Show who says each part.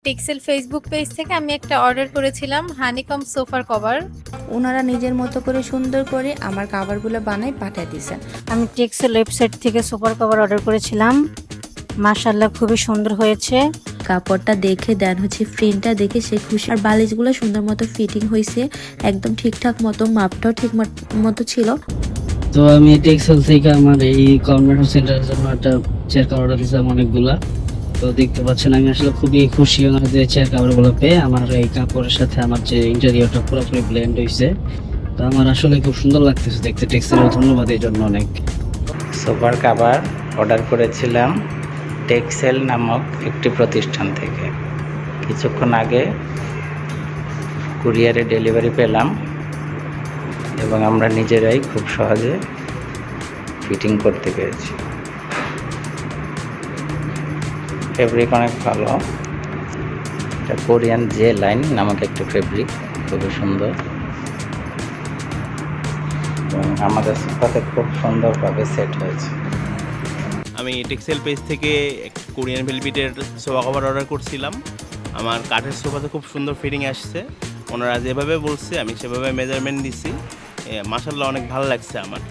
Speaker 1: Texel Facebook page থেকে আমি একটা অর্ডার করেছিলাম হানিকম সোফার কভার।
Speaker 2: ওনারা নিজের মতো করে সুন্দর করে আমার কাভারগুলো বানাই পাঠিয়ে দিয়েছেন।
Speaker 3: আমি টেক্সেল ওয়েবসাইট থেকে সুপার কভার অর্ডার করেছিলাম। মাশাআল্লাহ খুবই সুন্দর হয়েছে।
Speaker 2: কাপড়টা দেখে দেন প্রিন্টটা দেখে সে খুশি। আর বালিশগুলো সুন্দর মতো ফিটিং হয়েছে, একদম ঠিকঠাক মতো, মাপটাও ঠিক মতো ছিল।
Speaker 4: তো আমি টেক্সেল থেকে আমার এই কনভেনশন সেন্টারের জন্য একটা চেয়ার কভার অর্ডার দিয়েছিলাম অনেকগুলা। তো দেখতে পাচ্ছেন আমি আসলে খুবই খুশি আমার যে চেয়ার কভারগুলো পেয়ে। আমার এই কাপড়ের সাথে আমার যে ইন্টেরিয়রটা পুরোপুরি ব্লেন্ড হয়েছে। তো আমার আসলে খুব সুন্দর লাগতেছে দেখতে। টেক্সেলের ধন্যবাদ এই জন্য অনেক।
Speaker 5: সোফার কভার অর্ডার করেছিলাম টেক্সেল নামক একটি প্রতিষ্ঠান থেকে। কিছুক্ষণ আগে কুরিয়ারে ডেলিভারি পেলাম এবং আমরা নিজেরাই খুব সহজে ফিটিং করতে পেরেছি। ফেব্রিক অনেক ভালো। এটা কোরিয়ান জে লাইন নামক একটি ফেব্রিক, খুবই সুন্দর এবং আমাদের সোফাতে খুব সুন্দরভাবে সেট হয়েছে।
Speaker 6: আমি টেক্সেল পেজ থেকে কোরিয়ান ভেলভেটের সোফা কভার অর্ডার করছিলাম। আমার কাঠের সোফাতে খুব সুন্দর ফিটিং আসছে। ওনারা যেভাবে বলছে আমি সেভাবে মেজারমেন্ট দিছি। মাশাআল্লাহ অনেক ভালো লাগছে আমার।